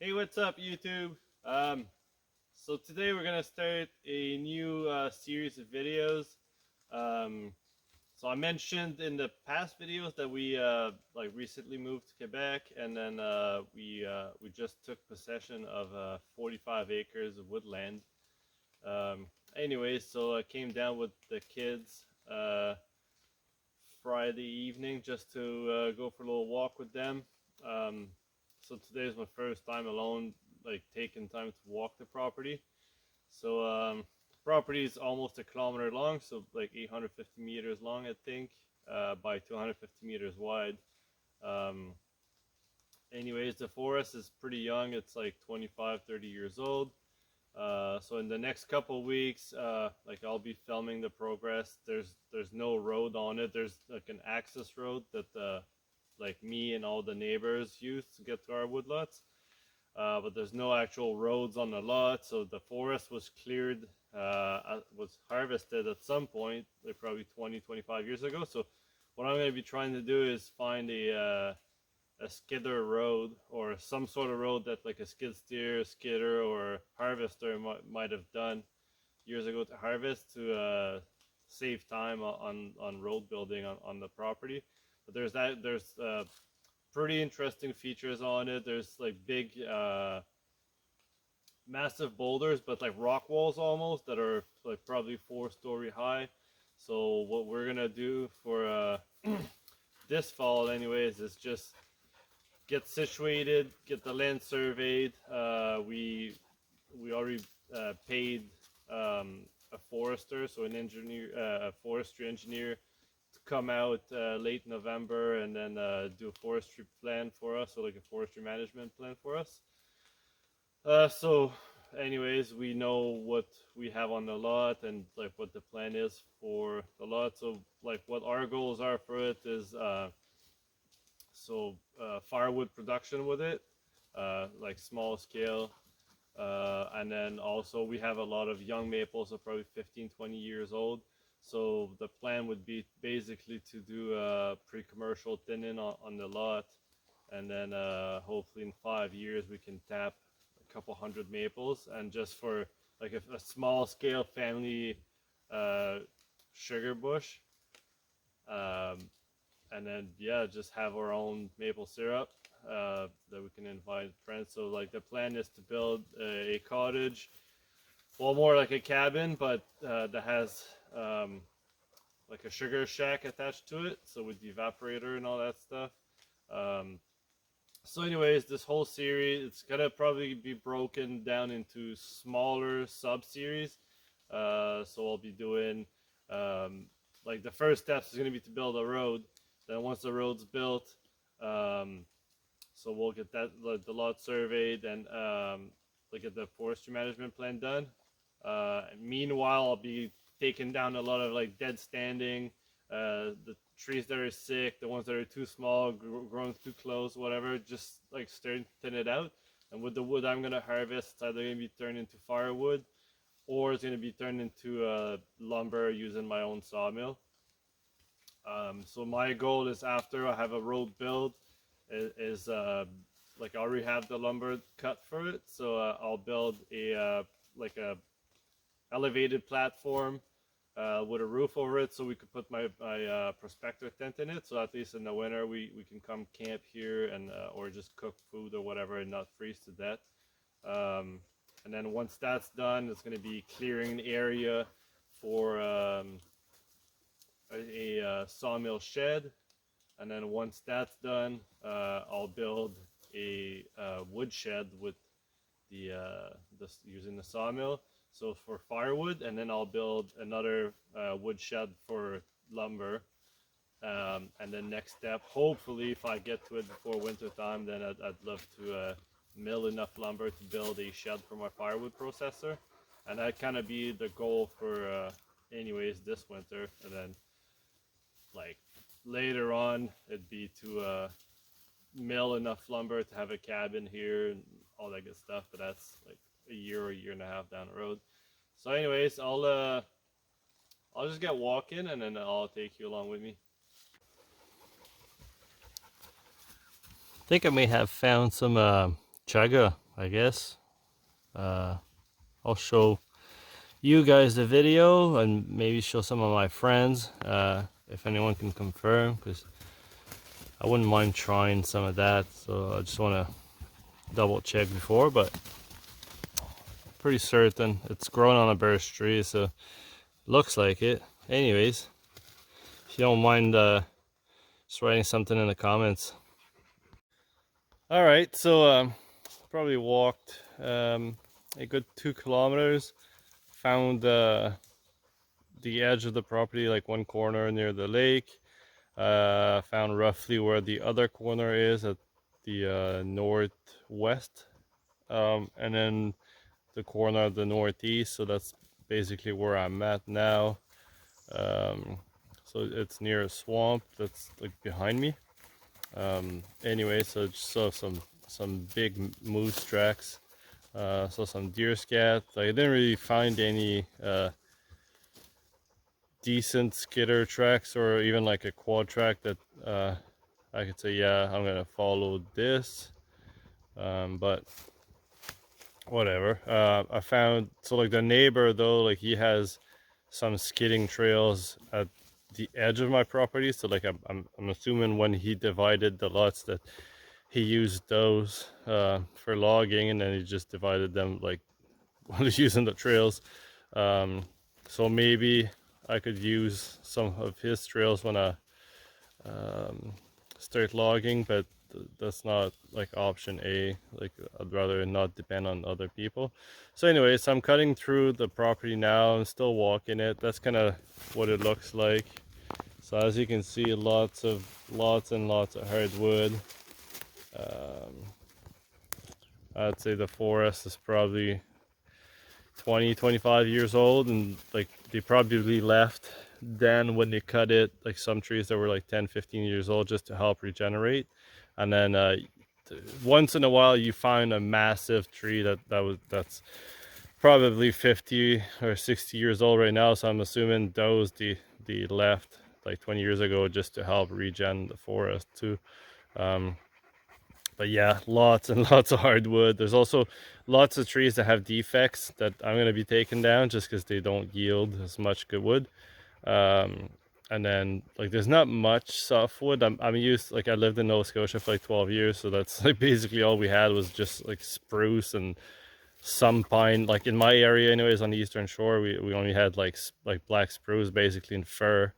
Hey, what's up, YouTube? So today we're gonna start a new series of videos. Um, so I mentioned in the past videos that we like recently moved to Quebec, and then we just took possession of 45 acres of woodland. Um, Anyways, so I came down with the kids Friday evening just to go for a little walk with them. Um, so today is my first time alone, like taking time to walk the property. So the property is almost a kilometer long, so like 850 meters long, I think, by 250 meters wide. Um, Anyways, the forest is pretty young. It's like 25, 30 years old. So in the next couple weeks, like I'll be filming the progress. There's no road on it. There's like an access road that like me and all the neighbors use to get to our woodlots. But there's no actual roads on the lot. So the forest was cleared, was harvested at some point, like probably 20, 25 years ago. So what I'm going to be trying to do is find a skidder road or some sort of road that like a skid steer, skidder, or harvester might have done years ago to harvest to save time on road building on the property. But there's pretty interesting features on it. There's like big massive boulders, but like rock walls almost that are like probably 4 story high. So what we're gonna do for this fall anyways is just get situated, get the land surveyed. We already paid a forester, so an engineer, a forestry engineer, to come out late November and then do a forestry plan for us, so like a forestry management plan for us. So, anyways, we know what we have on the lot and like what the plan is for the lot. So, like, what our goals are for it is firewood production with it, like small scale. And then also we have a lot of young maples, so probably 15, 20 years old. So the plan would be basically to do a pre-commercial thinning on the lot, and then hopefully in 5 years we can tap a couple hundred maples, and just for like a small scale family sugar bush. Um, and then yeah, just have our own maple syrup that we can invite friends. So like the plan is to build a cottage, well, more like a cabin, but that has like a sugar shack attached to it, so with the evaporator and all that stuff. Um, so anyways, this whole series, it's gonna probably be broken down into smaller sub-series. So I'll be doing like the first steps is gonna be to build a road. Then once the road's built, um, so we'll get that the lot surveyed and get the forestry management plan done. Meanwhile, I'll be taking down a lot of like dead standing, the trees that are sick, the ones that are too small, growing too close, whatever. Just like thin it out. And with the wood I'm gonna harvest, it's either gonna be turned into firewood or it's gonna be turned into lumber using my own sawmill. So my goal is after I have a road built, is like I already have the lumber cut for it, so I'll build a like a elevated platform with a roof over it, so we could put my prospector tent in it. So at least in the winter we can come camp here and or just cook food or whatever and not freeze to death. And then once that's done, it's going to be clearing the area for a sawmill shed. And then once that's done, I'll build a wood shed with using the sawmill, so for firewood, and then I'll build another wood shed for lumber. And then next step, hopefully, if I get to it before winter time, then I'd love to mill enough lumber to build a shed for my firewood processor, and that kind of be the goal for anyways this winter. And then like later on, it'd be to mill enough lumber to have a cabin here and all that good stuff. But that's like a year or a year and a half down the road. So, anyways, I'll just get walking and then I'll take you along with me. I think I may have found some chaga. I guess. I'll show you guys the video and maybe show some of my friends if anyone can confirm, because I wouldn't mind trying some of that. So I just want to double check before, but pretty certain it's growing on a birch tree, so looks like it. Anyways, if you don't mind just writing something in the comments. All right, so probably walked a good 2 kilometers, found the edge of the property, like one corner near the lake, found roughly where the other corner is at the northwest, and then the corner of the northeast. So that's basically where I'm at now. So it's near a swamp that's like behind me. Anyway, so just saw some big moose tracks, saw some deer scat. I didn't really find any decent skidder tracks or even like a quad track that I could say, yeah, I'm gonna follow this, but whatever. I found, so like the neighbor though, like he has some skidding trails at the edge of my property, so like I'm assuming when he divided the lots that he used those for logging, and then he just divided them like while he's using the trails. So maybe I could use some of his trails when I start logging, but that's not like option A. Like I'd rather not depend on other people. So anyways, I'm cutting through the property now. I'm still walking it. That's kind of what it looks like. So as you can see, lots and lots of hardwood. I'd say the forest is probably 20-25 years old, and like they probably left then when they cut it, like some trees that were like 10-15 years old, just to help regenerate. And then once in a while you find a massive tree that's probably 50 or 60 years old right now, so I'm assuming those they left like 20 years ago just to help regen the forest too. But yeah, lots and lots of hardwood. There's also lots of trees that have defects that I'm going to be taking down just because they don't yield as much good wood. And then like there's not much softwood. I'm used, like I lived in Nova Scotia for like 12 years, so that's like basically all we had was just like spruce and some pine. Like in my area anyways, on the eastern shore, we only had like black spruce basically, and fir.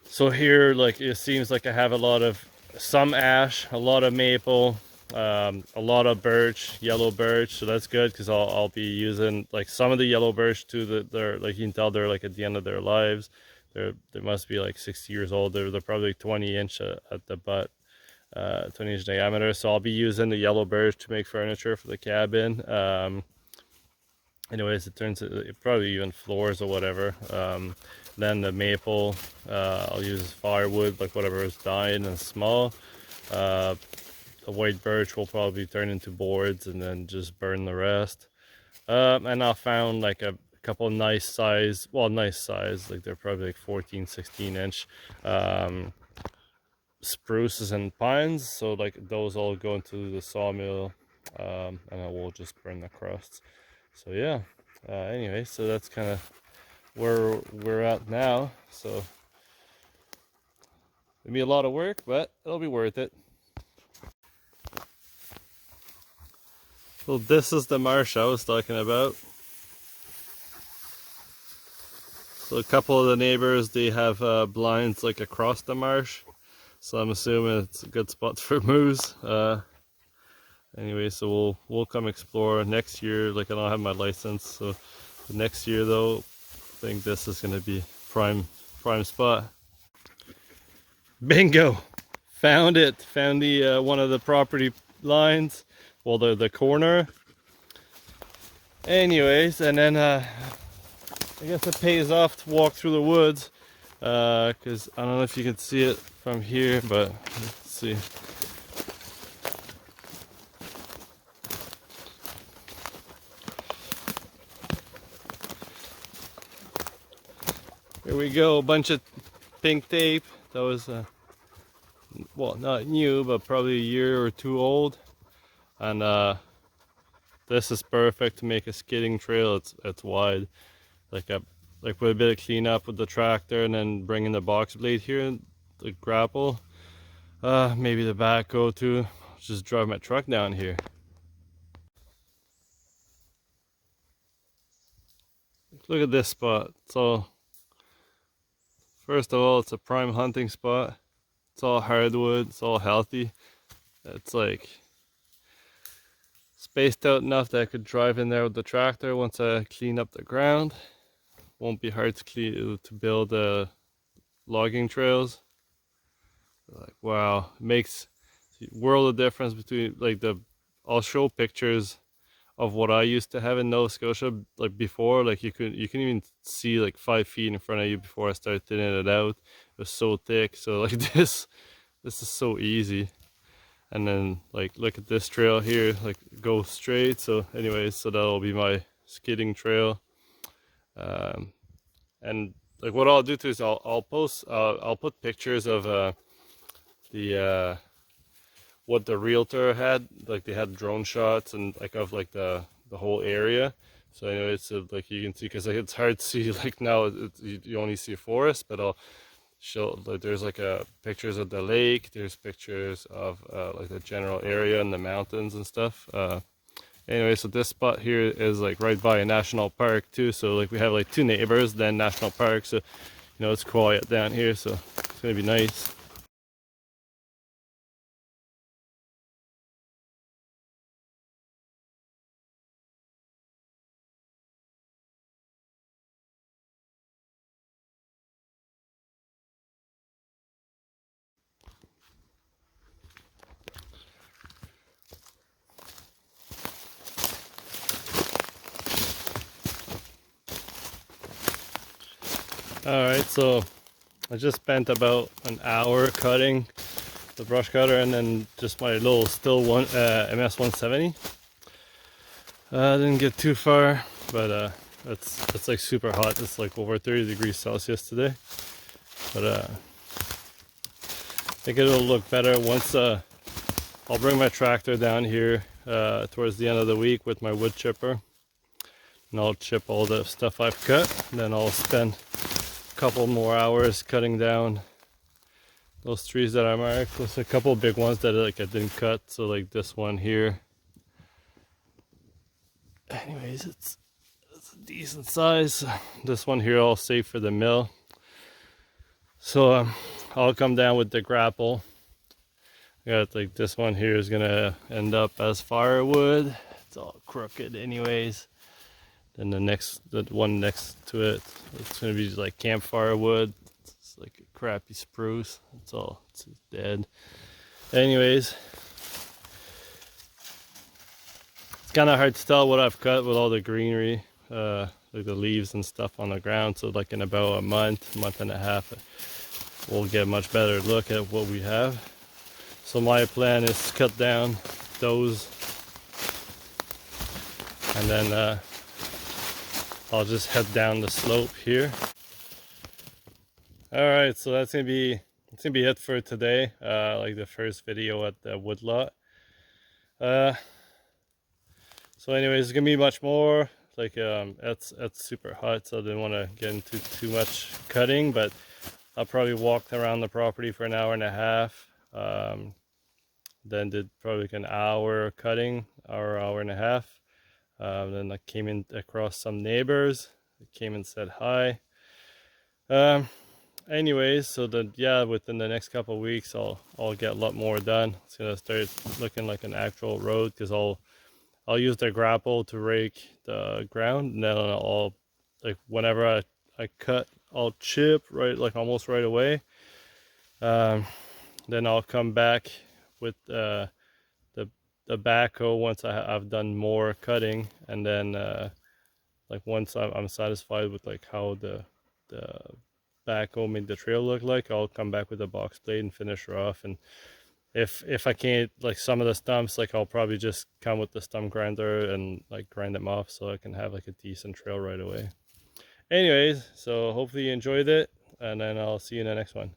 So here, like it seems like I have a lot of some ash, a lot of maple, a lot of birch, yellow birch. So that's good because I'll be using like some of the yellow birch too. They're like, you can tell they're like at the end of their lives. They must be like 60 years old. They're probably 20-inch at the butt, 20-inch diameter. So I'll be using the yellow birch to make furniture for the cabin. Anyways, it turns it probably even floors or whatever. Then the maple, I'll use firewood, like whatever is dying and small. The white birch will probably turn into boards and then just burn the rest. And I found like a couple nice size, like they're probably like 14-16 inch spruces and pines. So like those all go into the sawmill, and I will just burn the crusts. So yeah, anyway, so that's kind of where we're at now. So it'll be a lot of work, but it'll be worth it. So this is the marsh I was talking about. So a couple of the neighbors, they have blinds like across the marsh, so I'm assuming it's a good spot for moose. Anyway, so we'll come explore next year. Like I don't have my license, so next year though, I think this is gonna be prime spot. Bingo! Found it. Found the one of the property lines. Well, the corner. Anyways, and then I guess it pays off to walk through the woods, because I don't know if you can see it from here, but let's see. Here we go, a bunch of pink tape. That was well, not new, but probably a year or two old. And this is perfect to make a skidding trail. It's wide, like with a bit of cleanup with the tractor, and then bringing the box blade here, the grapple. Maybe the backhoe too. Just drive my truck down here. Look at this spot. So first of all, it's a prime hunting spot. It's all hardwood. It's all healthy. It's like spaced out enough that I could drive in there with the tractor once I clean up the ground. Won't be hard to build logging trails. Like, wow, it makes a world of difference between like I'll show pictures of what I used to have in Nova Scotia, like before, like you can even see like 5 feet in front of you before I started thinning it out. It was so thick. So like this is so easy. And then like look at this trail here, like go straight. So anyways, so that'll be my skidding trail. And like what I'll do too is I'll put pictures of the what the realtor had, like they had drone shots and like of like the whole area. So anyways, so like you can see, because like it's hard to see, like now you only see a forest, but I'll show like there's like pictures of the lake, there's pictures of like the general area and the mountains and stuff. Anyway, so this spot here is like right by a national park too, so like we have like 2 neighbors, then national park, so you know it's quiet down here, so it's gonna be nice. Alright, so I just spent about an hour cutting the brush cutter and then just my little Still MS 170. Didn't get too far, but it's like super hot. It's like over 30 degrees Celsius today. But I think it'll look better once I'll bring my tractor down here towards the end of the week with my wood chipper. And I'll chip all the stuff I've cut. And then I'll spend couple more hours cutting down those trees that I marked. There's a couple big ones that like I didn't cut, so like this one here. Anyways, it's a decent size. This one here I'll save for the mill. So I'll come down with the grapple. I got like this one here is gonna end up as firewood. It's all crooked anyways. Then the one next to it, it's gonna be like campfire wood. It's like a crappy spruce. It's dead. Anyways, it's kind of hard to tell what I've cut with all the greenery, like the leaves and stuff on the ground. So like in about a month and a half, we'll get a much better look at what we have. So my plan is to cut down those, and then I'll just head down the slope here. All right, so that's gonna be it for today. Like the first video at the Woodlot. So anyways, it's gonna be much more. Like it's super hot, so I didn't want to get into too much cutting, but I probably walked around the property for an hour and a half. Then did probably like an hour cutting, hour and a half. Then I came in across some neighbors. I came and said hi. Anyways, so that yeah, within the next couple of weeks, I'll get a lot more done. It's gonna start looking like an actual road, because I'll use the grapple to rake the ground, and then I'll like whenever I cut, I'll chip right like almost right away. Then I'll come back with the backhoe once I've done more cutting, and then like once I'm satisfied with like how the backhoe made the trail look like, I'll come back with a box blade and finish her off. And if I can't, like some of the stumps, like I'll probably just come with the stump grinder and like grind them off so I can have like a decent trail right away. Anyways, so hopefully you enjoyed it, and then I'll see you in the next one.